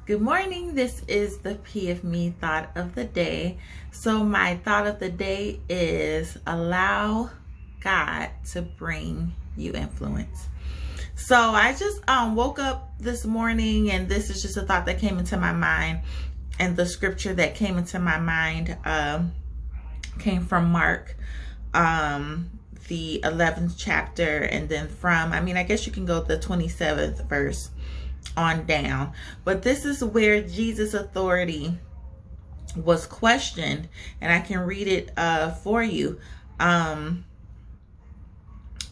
Good morning. This is the P of Me thought of the day. So my thought of the day is allow God to bring you influence. So I just woke up this morning, and this is just a thought that came into my mind. And the scripture that came into my mind came from Mark, the 11th chapter, and then from, I guess you can go the 27th verse on down. But this is where Jesus' authority was questioned, and I can read it for you.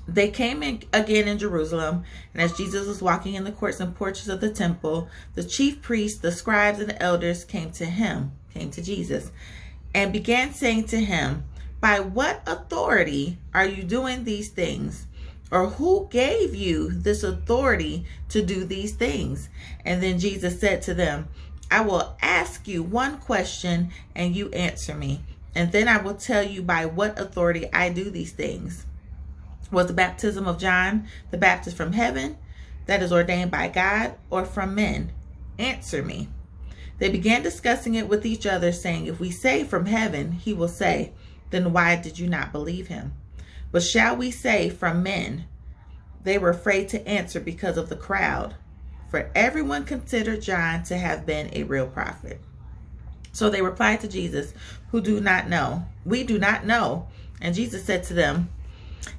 They came in again in Jerusalem, and as Jesus was walking in the courts and porches of the temple, the chief priests, the scribes, and the elders came to Jesus, and began saying to him, "By what authority are you doing these things? Or who gave you this authority to do these things?" And then Jesus said to them, "I will ask you one question, and you answer me, and then I will tell you by what authority I do these things. Was the baptism of John the Baptist from heaven, that is ordained by God, or from men? Answer me." They began discussing it with each other, saying, "If we say from heaven," he will say, "then why did you not believe him? But shall we say from men?" They were afraid to answer because of the crowd, for everyone considered John to have been a real prophet. So they replied to Jesus, "We do not know." And Jesus said to them,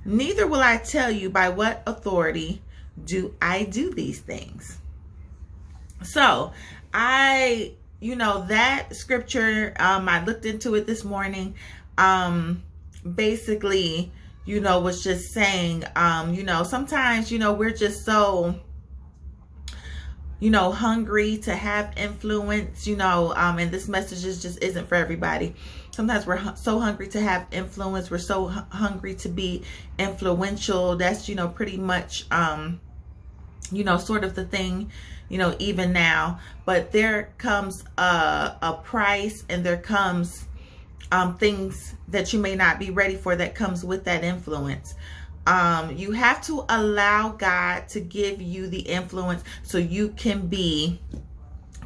"Neither will I tell you by what authority do I do these things." So that scripture, I looked into it this morning. Basically, was just saying, sometimes, we're just so, hungry to have influence, and this message just isn't for everybody. Sometimes we're so hungry to have influence. We're so hungry to be influential. That's, pretty much, sort of the thing, even now. But there comes a price, and there comes things that you may not be ready for that comes with that influence. You have to allow God to give you the influence so you can be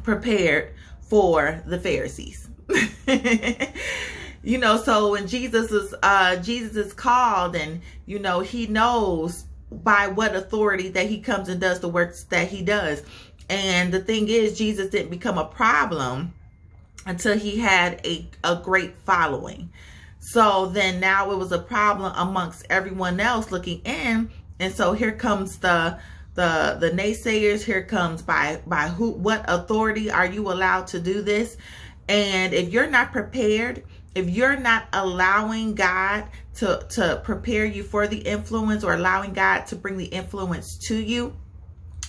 prepared for the Pharisees. So when Jesus is called, and he knows by what authority that he comes and does the works that he does. And the thing is, Jesus didn't become a problem until he had a great following. So then now it was a problem amongst everyone else looking in. And so here comes the naysayers. Here comes by what authority are you allowed to do this? And if you're not prepared, if you're not allowing God to prepare you for the influence, or allowing God to bring the influence to you,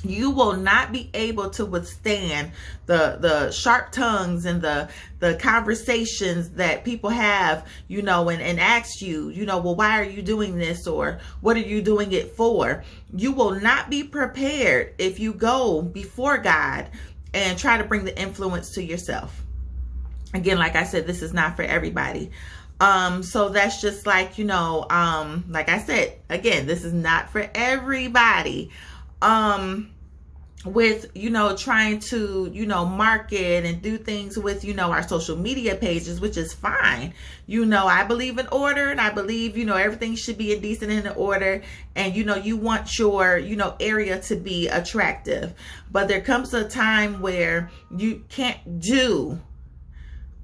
you will not be able to withstand the sharp tongues and the conversations that people have, and ask you, well, why are you doing this? Or what are you doing it for? You will not be prepared if you go before God and try to bring the influence to yourself. Again, like I said, this is not for everybody. So that's just like, like I said, again, this is not for everybody. With, trying to, market and do things with, our social media pages, which is fine. I believe in order, and I believe, everything should be in decent and in order. And, you want your, area to be attractive. But there comes a time where you can't do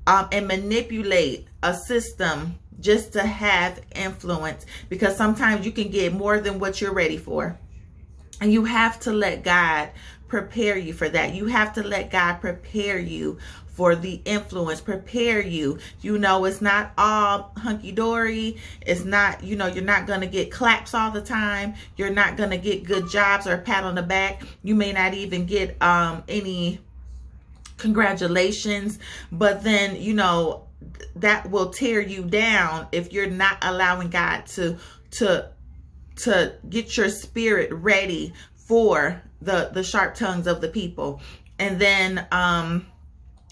and manipulate a system just to have influence, because sometimes you can get more than what you're ready for. And you have to let God prepare you for that. You have to let God prepare you for the influence, prepare you. It's not all hunky-dory. It's not, you're not going to get claps all the time. You're not going to get good jobs or a pat on the back. You may not even get any congratulations. But then, that will tear you down if you're not allowing God to get your spirit ready for the sharp tongues of the people. And then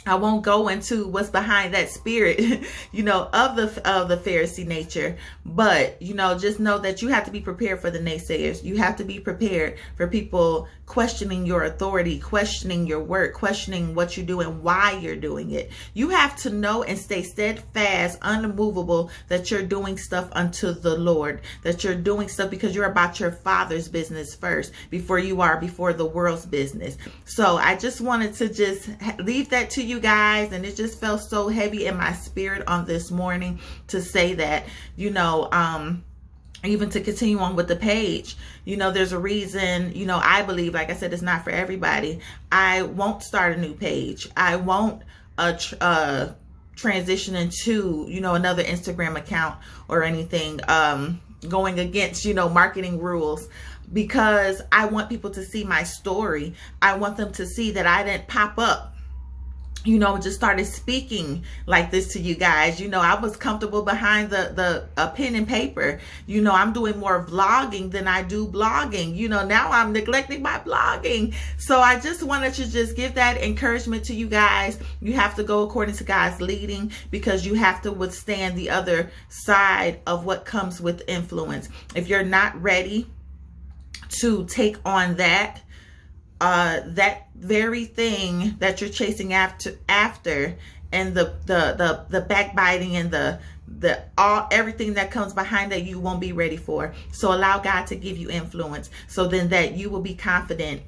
I won't go into what's behind that spirit, you know, of the Pharisee nature. But, you know, just know that you have to be prepared for the naysayers. You have to be prepared for people questioning your authority, questioning your work, questioning what you do and why you're doing it. You have to know and stay steadfast, unmovable, that you're doing stuff unto the Lord, that you're doing stuff because you're about your Father's business first before you are before the world's business. So I just wanted to just leave that to you guys, and it just felt so heavy in my spirit on this morning to say that, you know, even to continue on with the page, you know, there's a reason, you know, I believe, like I said, it's not for everybody. I won't start a new page. I won't transition into, you know, another Instagram account or anything, going against, you know, marketing rules, because I want people to see my story. I want them to see that I didn't pop up, you know, just started speaking like this to you guys. You know, I was comfortable behind the pen and paper. You know, I'm doing more vlogging than I do blogging. You know, now I'm neglecting my blogging. So I just wanted to just give that encouragement to you guys. You have to go according to God's leading, because you have to withstand the other side of what comes with influence. If you're not ready to take on that very thing that you're chasing after, and the backbiting and everything that comes behind that, you won't be ready for. So allow God to give you influence, so then that you will be confident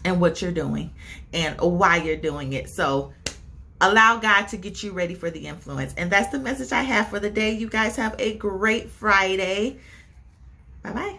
in what you're doing and why you're doing it. So allow God to get you ready for the influence. And that's the message I have for the day. You guys have a great Friday. Bye-bye.